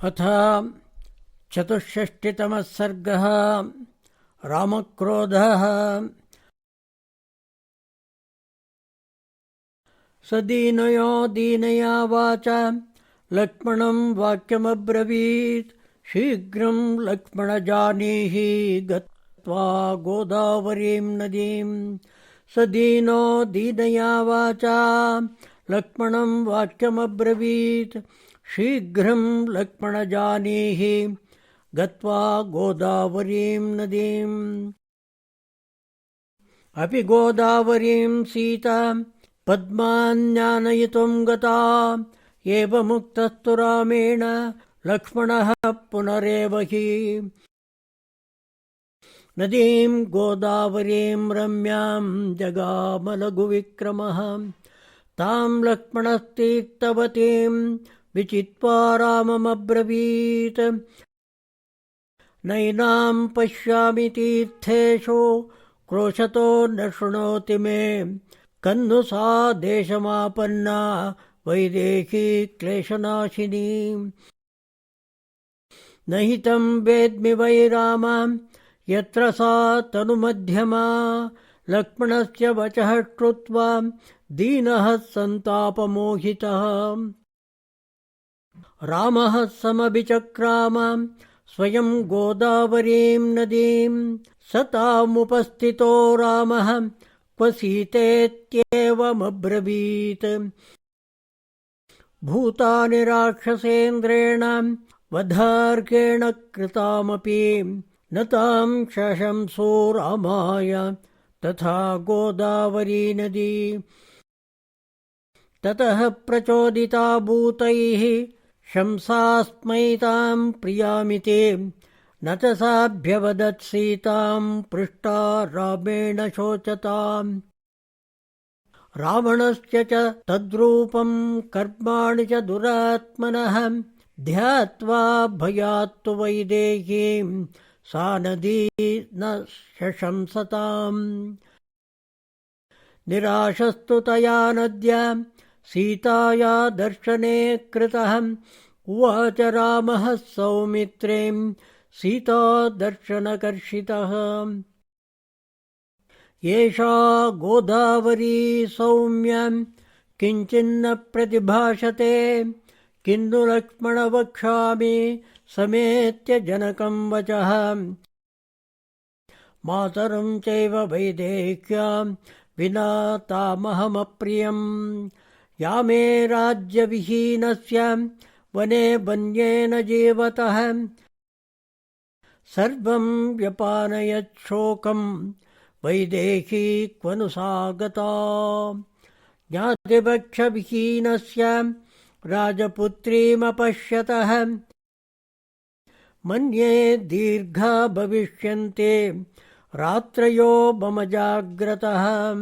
अथ चतुष्षष्टितमः सर्गः। रामक्रोधः। स दीनयो दीनया वाचा लक्ष्मणं वाक्यमब्रवीत्। शीघ्रं लक्ष्मण जानीहि गत्वा गोदावरीं नदीं। स दीनो दीनया वाचा लक्ष्मणं वाक्यमब्रवीत्। शीघ्रं लक्ष्मण जानीहि गत्वा गोदावरीं नदीम्। अपि गोदावरीं सीता पद्मान्यानयितुं गता। एवमुक्तस्तु रामेण लक्ष्मणः पुनरेव हि। नदीं गोदावरीं रम्यां जगामलघुविक्रमः। तां लक्ष्मणस्तीर्थवतीं विचित्वा राममब्रवीत्। नैनां पश्यामि तीर्थेषु क्रोशतो न शृणोति मे। कन्नु सा देशमापन्ना वैदेही क्लेशनाशिनी। न हि तं वेद्मि वै राम यत्र सा तनुमध्यमा। लक्ष्मणस्य वचः श्रुत्वा दीनः सन्तापमोहितः। रामः समभिचक्राम स्वयं गोदावरीं नदीं। स तामुपस्थितो रामः क्व सीतेत्येवमब्रवीत्। भूतानि राक्षसेन्द्रेण वधार्केण कृतामपि न तां शशंसो रामाय तथा गोदावरी नदी। ततः प्रचोदिता भूतैः शंसास्मै तां प्रियामिति। न च साभ्यवदत् सीतां पृष्टा रामेण शोचताम्। रावणस्य च तद्रूपं कर्माणि च दुरात्मनः। ध्यात्वा भयात्तु वैदेहीं सा नदी न शशंसताम्। निराशस्तु तया नद्या सीताया दर्शने कृतः। उवाच रामः सौमित्रीं सीता दर्शनकर्षितः। एषा गोदावरी सौम्या किञ्चिन्न प्रतिभाषते। किन्तु लक्ष्मण वक्ष्यामि समेत्य जनकं वचः। मातरं चैव वैदेह्यां विना तामहमप्रियम्। या मे राज्यविहीनस्य वने वन्येन जीवतः। सर्वं व्यपानयत् शोकं वैदेही क्वनु सा गता। ज्ञातिपक्षविहीनस्य राजपुत्रीमपश्यतः। मन्ये दीर्घा भविष्यन्ते रात्रयो मम जाग्रतः।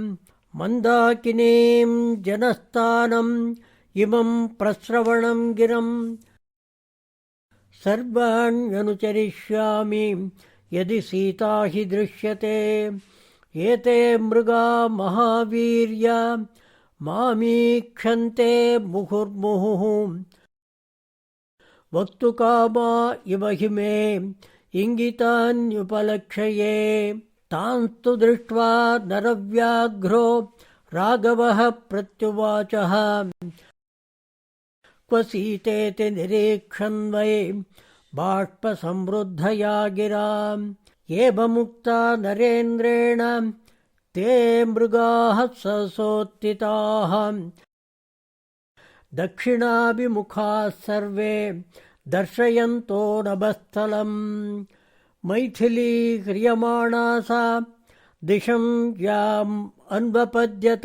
मन्दाकिनीं जनस्थानम् इमं प्रस्रवणं गिरम्। सर्वाण्यनुचरिष्यामि यदि सीता हि दृश्यते। एते मृगा महावीर्या मामीक्षन्ते मुहुर्मुहुः। वक्तुकामा इव हि मे इङ्गितान्युपलक्ष्ये। तांस्तु दृष्ट्वा नरव्याघ्रो राघवः प्रत्युवाचः। क्व सीतेति निरीक्षन् वै बाष्पसमृद्धया गिरा। एवमुक्ता नरेन्द्रेण ते मृगाः सहसोत्थिताः। दक्षिणाभिमुखाः सर्वे दर्शयन्तो नभस्थलम्। मैथिली ह्रियमाणा सा दिशं याम् अन्वपद्यत।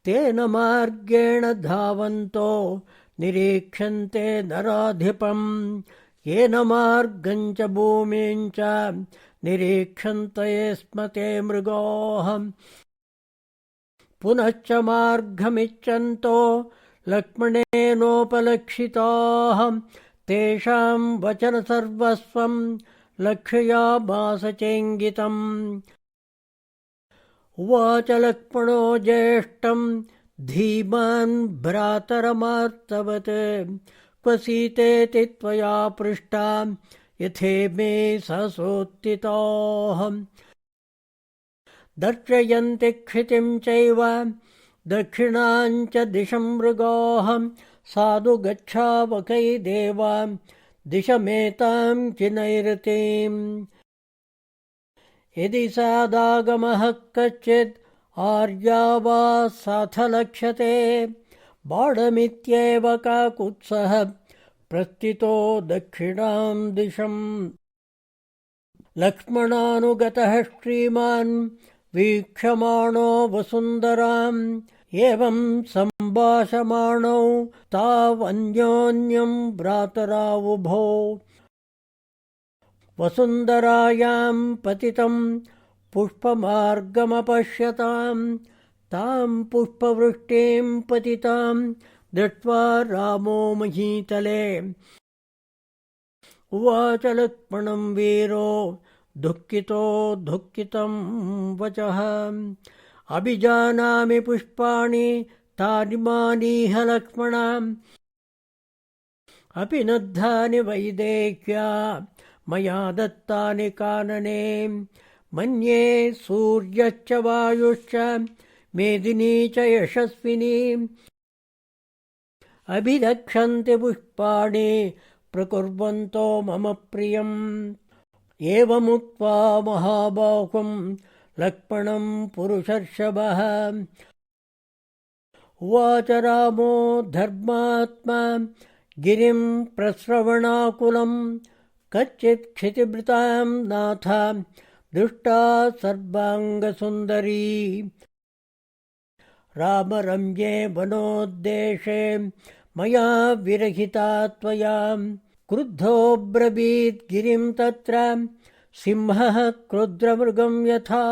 तेन मार्गेण धावन्तो निरीक्षन्ते नराधिपम्। येन मार्गं च भूमिं च निरीक्षन्ते स्म ते मृगाः। पुनश्च मार्गमिच्छन्तो लक्ष्मणेनोपलक्षिताः। तेषां वचनसर्वस्वं लक्षयामास चेङ्गितम्। उवाच लक्ष्मणो ज्येष्ठं धीमान् भ्रातरमार्तवत्। क्व सीतेति त्वया पृष्टा यथेमे सहसोत्थिताः दर्शयन्ति क्षितिं चैव दक्षिणां च दिशं मृगाः साधु गच्छावकैदेव दिशमेतां च नैऋतीम् यदि सादागमः कश्चित् आर्या वा साथ लक्ष्यते बाणमित्येव काकुत्सः प्रस्थितो दक्षिणां दिशम् लक्ष्मणानुगतः श्रीमान् वीक्षमाणो वसुन्धराम् एवं सम्भाषमाणौ तावन्योन्यं भ्रातरावुभौ वसुन्धरायां पतितं पुष्पमार्गमपश्यतां तां पुष्पवृष्टिं पतितां दृष्ट्वा रामो महीतले उवाच लक्ष्मणं वीरो दुःखितो दुःखितं वचः अभिजानामि पुष्पाणि तानि मानीह लक्ष्मणाम् अपि नद्धानि वैदेह्या मया दत्तानि कानने मन्ये सूर्यश्च वायुश्च मेदिनी च यशस्विनी अभिरक्षन्ति पुष्पाणि प्रकुर्वन्तो मम प्रियम् एवमुक्त्वा महाबाहुं लक्ष्मणं पुरुषर्षभः उवाच रामो धर्मात्मा गिरिं प्रस्रवणाकुलं कच्चित् क्षितिभृतां नाथ दृष्टा सर्वाङ्गसुन्दरी रामरम्ये वनोद्देशे मया विरहिता त्वया क्रुद्धोऽब्रवीत् गिरिं तत्र सिंहः क्रुद्रमृगं यथा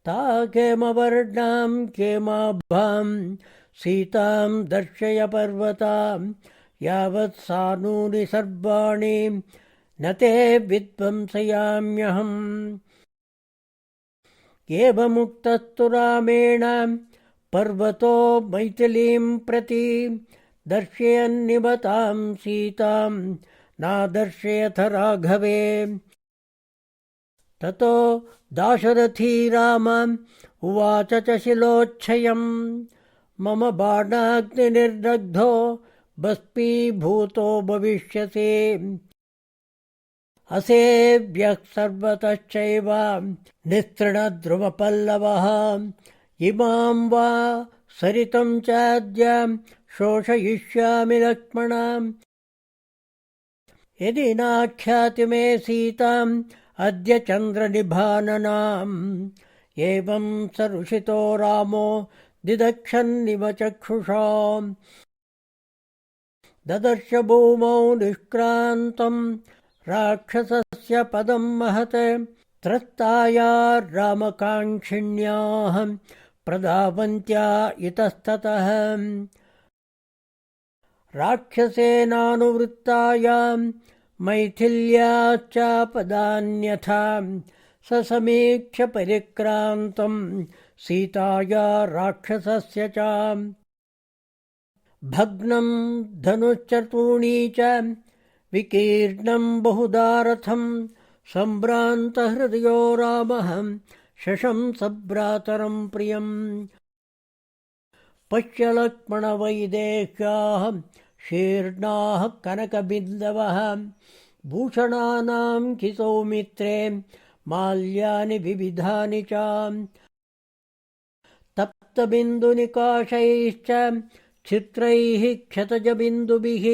ताकेमवर्णां केमाभां सीतां दर्शय पर्वतां यावत् सानूनि सर्वाणि न ते विध्वंसयाम्यहम् एवमुक्तस्तु रामेण पर्वतो मैथिलीं प्रति दर्शयन्निबतां सीतां नादर्शयथ राघवे ततो दाशरथी राम उवाच च शिलोच्छयम् मम बाणाग्निर्दग्धो भस्मीभूतो भविष्यसि असेव्यः सर्वतश्चैव निस्तृणध्रुवपल्लवः इमां वा सरितं चाद्य शोषयिष्यामि लक्ष्मणाम् यदि नाख्याति मे सीताम् अद्य चन्द्रनिभाननाम् एवं सरुषितो रामो दिदक्षन्निव चक्षुषा ददर्श भूमौ निष्क्रान्तं राक्षसस्य पदं महत् त्रस्ताया रामकाङ्क्षिण्याः प्रधावन्त्या इतस्ततः राक्षसेनानुवृत्तायां मैथिल्याश्चापदान्यथा ससमीक्ष्य परिक्रान्तं सीताया राक्षसस्य च भग्नं धनुश्चतूणी च विकीर्णं बहुदारथं सम्भ्रान्तहृदयो रामः शशंस भ्रातरं प्रियम् पश्य लक्ष्मणवैदेह्याः शीर्णाः कनकबिन्दवः भूषणानां हि सौमित्रे माल्यानि विविधानि च तप्तबिन्दुनिकाशैश्च चित्रैः क्षतजबिन्दुभिः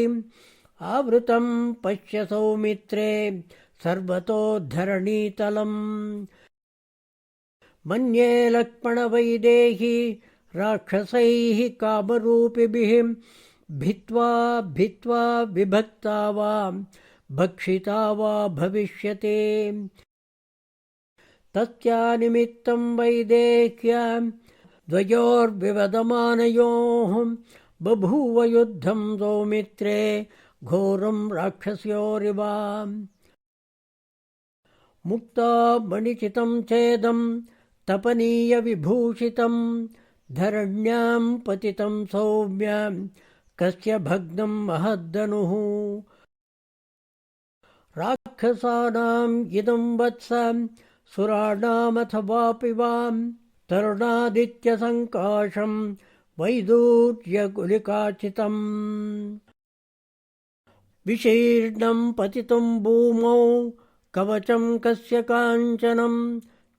आवृतं पश्य सौमित्रे सर्वतो धरणीतलम् मन्ये लक्ष्मणवैदेही राक्षसैः कामरूपिभिः भित्वा विभक्ता वा भक्षिता वा भविष्यति तस्या निमित्तं वैदेह्या द्वयोर्विवदमानयोः बभूव युद्धं सौमित्रे घोरं राक्षस्योरिव मुक्ता मणिचितं छेदं तपनीय विभूषितं धरण्यां पतितं सौम्यां कस्य भग्नं महद्दनुः राक्षसानाम् इदं वत्स सुराणामथवापि वाम् तरुणादित्यसङ्काशम् वैदूर्यगुलिकाचितम् विशीर्णं पतितं भूमौ कवचं कस्य काञ्चनं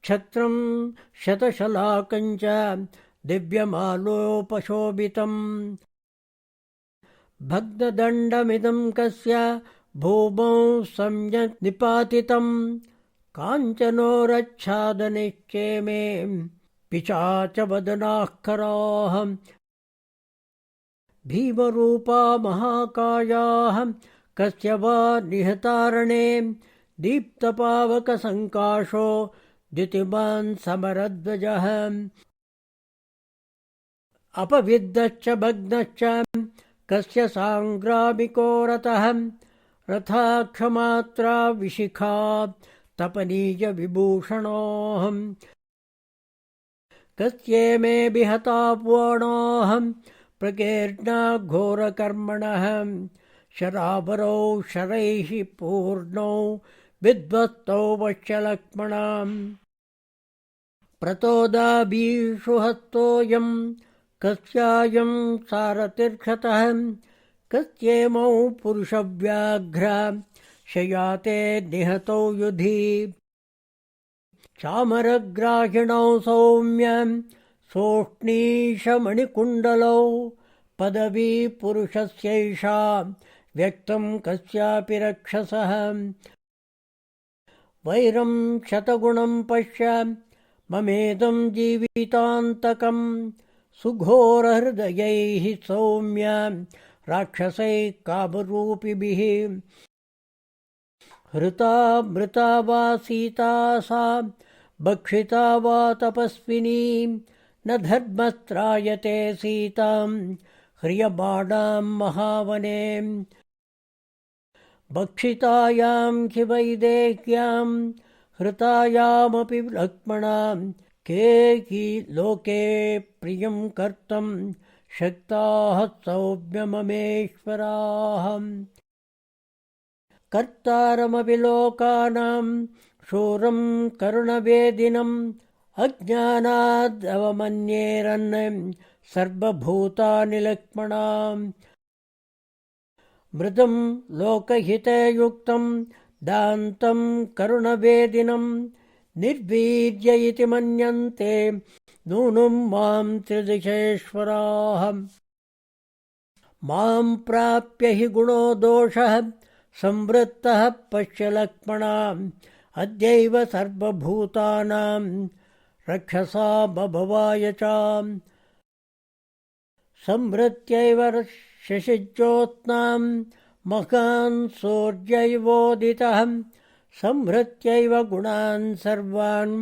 छत्रं शतशलाकं च दिव्यमालोपशोभितम् भग्नदण्डमिदं कस्य भूमौ सम्यक् निपातितं काञ्चनोरच्छादनिश्चेमे पिशाचवदनाः कराः भीमरूपा महाकायाः कस्य वा निहतारणे दीप्तपावकसङ्काशो द्युतिमान् समरध्वजः अपविद्धश्च भग्नश्च कस्य साङ्ग्रामिको रथः रथाक्षमात्रा विशिखा तपनीय विभूषणोः कस्येमे विहता पुराणाः प्रकीर्णा घोरकर्मणः शरावरौ शरैः पूर्णौ विध्वस्तौ वश्यलक्ष्मणाम् प्रतोदाभीषुहस्तोऽयं कस्यायं सारथिर्क्षतः कस्येमौ पुरुषव्याघ्रा शयाते निहतौ युधि चामरग्राहिणौ सौम्यं सोष्णीशमणिकुण्डलौ पदवी पुरुषस्यैषा व्यक्तं कस्यापि रक्षसः वैरं शतगुणं पश्य ममेदं जीवितान्तकं सुघोरहृदयैः सौम्य राक्षसैः कामरूपिभिः हृता मृता वा सीता सा भक्षिता वा तपस्विनी न धर्मस्त्रायते सीतां ह्रियमाणां महावने भक्षितायां हि वैदेह्यां हृतायामपि लक्ष्मणां के हि लोके प्रियं कर्तुं शक्ताः सौम्यममेश्वराः कर्तारमपि लोकानां शूरं करुणवेदिनम् अज्ञानादवमन्येरन् सर्वभूतानि लक्ष्मणाम् मृदं लोकहिते युक्तं दान्तं करुणवेदिनं निर्वीर्य इति मन्यन्ते नूनं मां त्रिदिशेश्वराः मां प्राप्य हि गुणो दोषः संवृत्तः पश्य लक्ष्मणाम् अद्यैव सर्वभूतानां रक्षसा बभवाय च संवृत्यैव शशिज्योत्स्नां महान् सूर्यैवोदितः संहृत्यैव गुणान् सर्वान्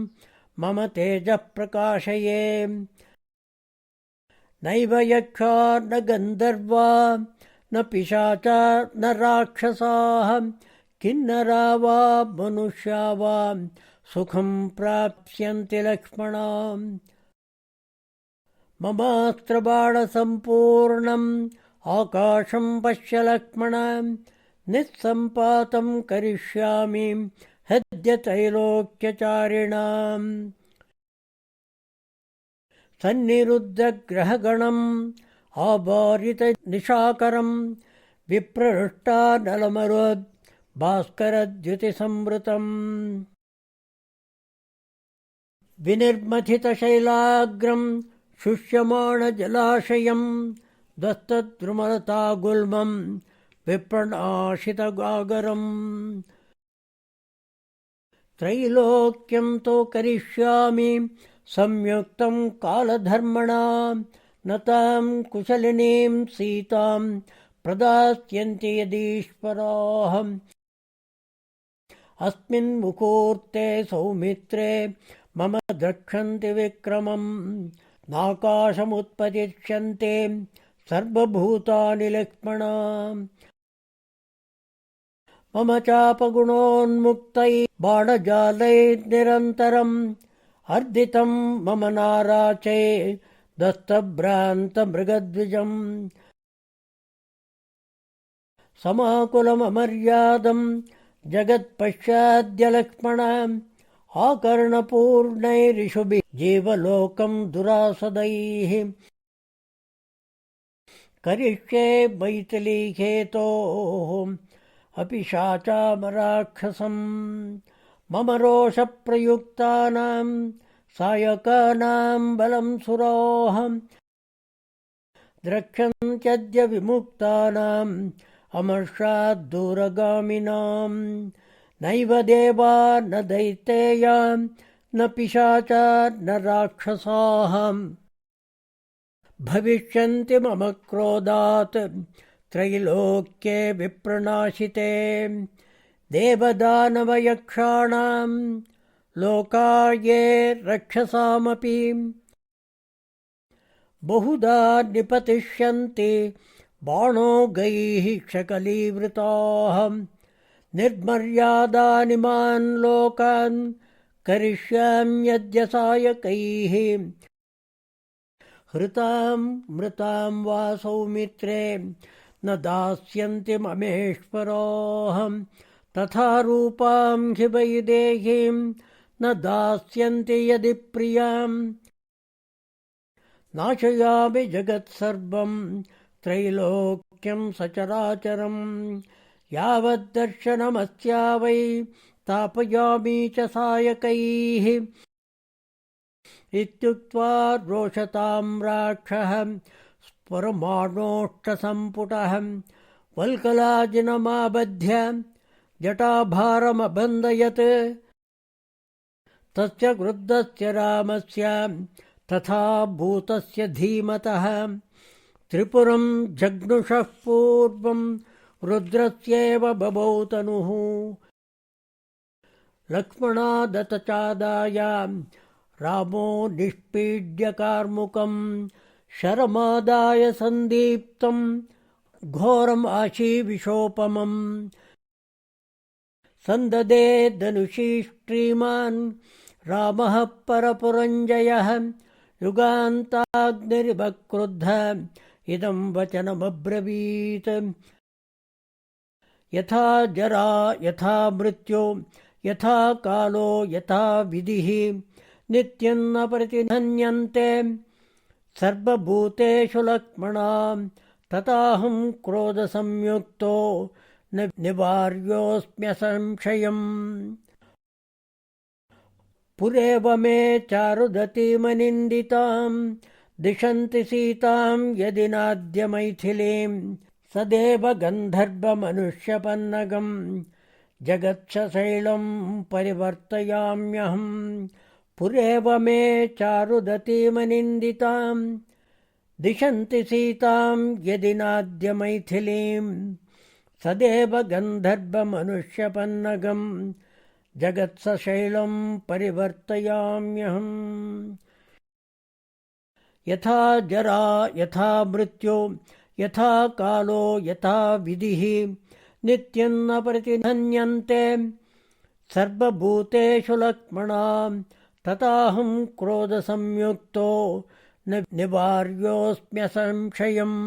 मम तेजः प्रकाशये नैव यक्षा न गन्धर्वा न पिशाचा न राक्षसाः किन्नरा वा मनुष्या वा सुखं प्राप्स्यन्ति लक्ष्मणाम् ममास्त्रबाणसम्पूर्णम् आकाशं पश्य लक्ष्मणाम् निस्सम्पातं करिष्यामि हद्यत्रैलोक्यचारिणाम् सन्निरुद्धग्रहगणम् आभारितनिशाकरम् विप्रहृष्टानलमरुद् भास्करद्युतिसंवृतम् विनिर्मथितशैलाग्रम् शुष्यमाणजलाशयम् दस्तद्रुमलतागुल्मम् विप्रणाशितगागरम् त्रैलोक्यं तो करिष्यामि संयुक्तं कालधर्मणा न तां कुशलिनीं सीतां प्रदास्यन्ति यदीश्वराः अस्मिन् मुहूर्ते सौमित्रे मम द्रक्ष्यन्ति विक्रमम् नाकाशमुत्पतिष्यन्ते सर्वभूतानि लक्ष्मणा मम चापगुणोन्मुक्तै बाणजालैर्निरन्तरम् अर्दितं मम नाराचे दस्तभ्रान्तमृगद्विजम् समाकुलममर्यादम् जगत्पश्चाद्य लक्ष्मणाम् आकर्णपूर्णैरिषुभिः जीवलोकम् दुरासदैः करिष्ये मैथिलीहेतोः अपि शाचामराक्षसम् मम रोषप्रयुक्तानाम् सायकानाम् बलम् सुराः द्रक्ष्यन्त्यद्य विमुक्तानाम् अमर्षाद्दूरगामिनाम् नैव देवा न दैतेया न पिशाचा न राक्षसाः भविष्यन्ति मम क्रोधात् त्रैलोक्ये विप्रनाशिते देवदानवयक्षाणाम् लोका ये रक्षसामपि बहुधा निपतिष्यन्ति बाणोगैः शकलीवृताः निर्मर्यादानिमान् लोकान् करिष्याम्यद्य सायकैः हृतां मृतां वा सौमित्रे न दास्यन्ति ममेश्वराः तथा रूपां हि वैदेहीं न दास्यन्ति यदि प्रियाम् नाशयामि जगत्सर्वं त्रैलोक्यं सचराचरम् यावद्दर्शनमस्या वै तापयामि च सायकैः इत्युक्त्वा रोषतां राक्षः स्फुरमाणोष्ठसम्पुटः वल्कलाजिनमाबध्य जटाभारमबन्धयत् तस्य क्रुद्धस्य रामस्य तथा भूतस्य धीमतः त्रिपुरं जग्नुषः पूर्वं रुद्रस्येव बभौ तनुः लक्ष्मणादतचादाय रामो निष्पीड्य कार्मुकम् शरमादाय सन्दीप्तं घोरम् आशीविशोपमम् सन्ददे धनुषी श्रीमान् रामः परपुरञ्जयः युगान्ताग्निरिवक्रुद्ध इदं वचनमब्रवीत् यथा जरा यथा मृत्यो यथा कालो यथा विधिः नित्यं न प्रतिहन्यन्ते सर्वभूतेषु लक्ष्मणा तथाहं क्रोधसंयुक्तो न निवार्योऽस्म्यसंशयम् पुरेव मे चारुदतीमनिन्दितां दिशन्ति सीतां यदि नाद्य मैथिलीं सदेव गन्धर्वमनुष्यपन्नगं जगत्शैलं परिवर्तयाम्यहम् पुरेव मे चारुदतीमनिन्दितां दिशन्ति सीतां यदि नाद्य मैथिलीं सदेव गन्धर्वमनुष्यपन्नगं जगत्शैलं परिवर्तयाम्यहम् यथा जरा यथा मृत्यो यथा कालो यथा विधिः नित्यं न प्रतिहन्यन्ते सर्वभूतेषु लक्ष्मणा तथाहं क्रोधसंयुक्तो न निवार्योऽस्म्यसंशयम्